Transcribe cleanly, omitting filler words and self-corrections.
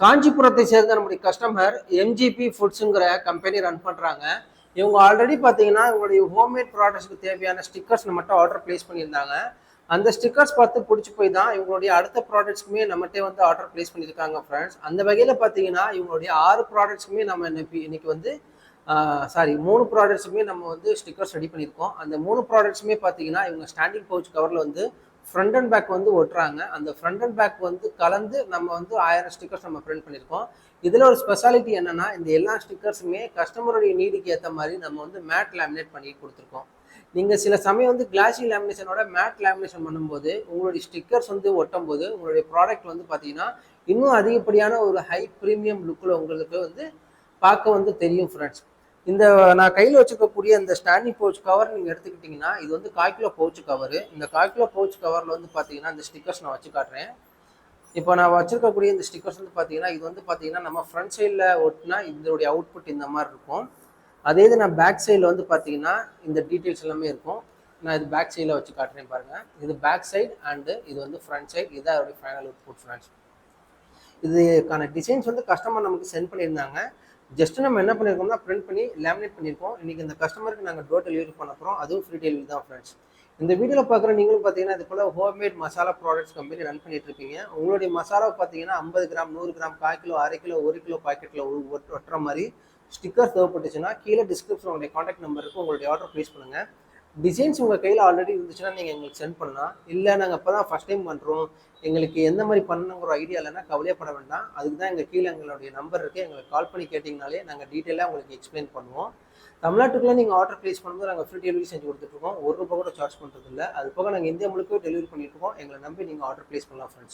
காஞ்சிபுரத்தை சேர்ந்த நம்முடைய customer MGB ஃபுட்ஸுங்கிற company run பண்ணுறாங்க. இவங்க ஆல்ரெடி பார்த்தீங்கன்னா இவங்களுடைய ஹோம்மேட் ப்ராடக்ட்ஸ்க்கு தேவையான ஸ்டிக்கர்ஸ் மட்டும் ஆர்டர் பிளேஸ் பண்ணியிருந்தாங்க. அந்த ஸ்டிக்கர்ஸ் பார்த்து பிடிச்சி போய் தான் இவங்களுடைய அடுத்த ப்ராடக்ட்ஸ்க்குமே நம்மகிட்டே வந்து ஆர்டர் பிளேஸ் பண்ணியிருக்காங்க ஃப்ரெண்ட்ஸ். அந்த வகையில் பார்த்தீங்கன்னா இவங்களுடைய 6 ப்ராடக்ட்ஸுக்குமே நம்ம இன்னைக்கு வந்து 3 ப்ராடக்ட்ஸுமே நம்ம வந்து ஸ்டிக்கர்ஸ் ரெடி பண்ணியிருக்கோம். அந்த 3 ப்ராடக்ட்ஸுமே பார்த்தீங்கன்னா இவங்க ஸ்டாண்டிங் பவுச் கவரில் வந்து ஃப்ரண்ட் அண்ட் பேக் வந்து ஒட்டுறாங்க. அந்த ஃப்ரண்ட் அண்ட் பேக் வந்து கலந்து நம்ம வந்து 1000 ஸ்டிக்கர்ஸ் நம்ம பிரிண்ட் பண்ணியிருக்கோம். இதில் ஒரு ஸ்பெஷாலிட்டி என்னன்னா, இந்த எல்லா ஸ்டிக்கர்ஸுமே கஸ்டமருடைய நீடுக்கு ஏற்ற மாதிரி நம்ம வந்து மேட் லேமினேட் பண்ணி கொடுத்துருக்கோம். நீங்கள் சில சமயம் வந்து கிளாசி லேமினேஷனோட மேட் லேமினேஷன் பண்ணும்போது உங்களுடைய ஸ்டிக்கர்ஸ் வந்து ஒட்டும் போது உங்களுடைய ப்ராடக்ட் வந்து பார்த்தீங்கன்னா இன்னும் அதிகப்படியான ஒரு ஹை ப்ரீமியம் லுக்கில் உங்களுக்கு வந்து பார்க்க வந்து தெரியும் ஃப்ரெண்ட்ஸ். இந்த நான் கையில் வச்சுக்கக்கூடிய இந்த ஸ்டாண்டிங் பவுச் கவர் நீங்கள் எடுத்துக்கிட்டிங்கன்னா இது வந்து 1/4 கிலோ பவுச் கவர். இந்த 1/4 கிலோ பவுச் கவரில் வந்து பார்த்தீங்கன்னா இந்த ஸ்டிக்கர்ஸ் நான் வச்சு காட்டுறேன். இப்போ நான் வச்சிருக்கக்கூடிய இந்த ஸ்டிக்கர்ஸ் வந்து பார்த்தீங்கன்னா இது வந்து பார்த்தீங்கன்னா நம்ம ஃப்ரண்ட் சைடில் ஒட்டினா இதோடைய அவுட்புட் இந்த மாதிரி இருக்கும். அதே இது நான் பேக் சைடில் வந்து பார்த்தீங்கன்னா இந்த டீட்டெயில்ஸ் எல்லாமே இருக்கும். நான் இது பேக் சைடில் வச்சு காட்டுறேன் பாருங்கள். இது பேக் சைடு அண்டு இது வந்து ஃப்ரண்ட் சைடு. இதுதான் அதோடைய ஃபைனல் அவுட்புட் ஃப்ரெண்ட்ஸ். இதுக்கான டிசைன்ஸ் வந்து கஸ்டமர் நமக்கு சென்ட் பண்ணியிருந்தாங்க. ஜஸ்ட் நம்ம என்ன பண்ணியிருக்கோம்னா பிரிண்ட் பண்ணி லேமினேட் பண்ணியிருக்கோம். இன்றைக்கி இந்த கஸ்டமருக்கு நாங்கள் டோர் டெலிவரி பண்ண போகிறோம். அதுவும் ஃப்ரீ டெலிவரி தான் ஃப்ரெண்ட்ஸ். இந்த வீடியோவில் பார்க்குற நீங்களும் பார்த்தீங்கன்னா இது போல் homemade masala products company run பண்ணிட்டு இருக்கீங்க. உங்களுடைய மசாலா பார்த்தீங்கன்னா 50 gram 100 gram 1/4 kilo 1/2 kilo 1 kilo பாக்கெட்டில் ஒட்டுற மாதிரி ஸ்டிக்கர்ஸ் தேவைப்பட்டுச்சுன்னா கீழே டிஸ்கிரிப்ஷன் உங்களுடைய காண்டாக்ட் நம்பர் இருக்கும். உங்களுடைய ஆர்டர் ப்ளேஸ் பண்ணுங்கள். டிசைன்ஸ் உங்கள் கையில் ஆல்ரெடி இருந்துச்சுன்னா நீங்கள் எங்களுக்கு சென்ட் பண்ணலாம். இல்லை நாங்கள் இப்போ தான் ஃபஸ்ட் டைம் பண்ணுறோம், எங்களுக்கு எந்த மாதிரி பண்ணணுங்கிற ஐடியா இல்லைன்னா கவலையப்பட வேண்டாம். அதுக்கு தான் எங்கள் கீழே எங்களுடைய நம்பர் இருக்குது. எங்களுக்கு கால் பண்ணி கேட்டிங்கனாலே நாங்கள் டீட்டெயிலாக உங்களுக்கு எக்ஸ்பிளைன் பண்ணுவோம். தமிழ்நாட்டுக்குள்ளே நீங்கள் ஆர்டர் ப்ளேஸ் பண்ணும்போது நாங்கள் ஃப்ரீ டெலிவரி செஞ்சு கொடுத்துட்ருக்கோம். ₹1 கூட சார்ஜ் பண்ணுறது இல்லை. அது போக நாங்கள் இந்தியா முழுக்க டெலிவரி பண்ணிட்டுருக்கோம். எங்களை நம்பி நீங்கள் ஆர்டர் ப்ளேஸ் பண்ணலாம் ஃப்ரெண்ட்ஸ்.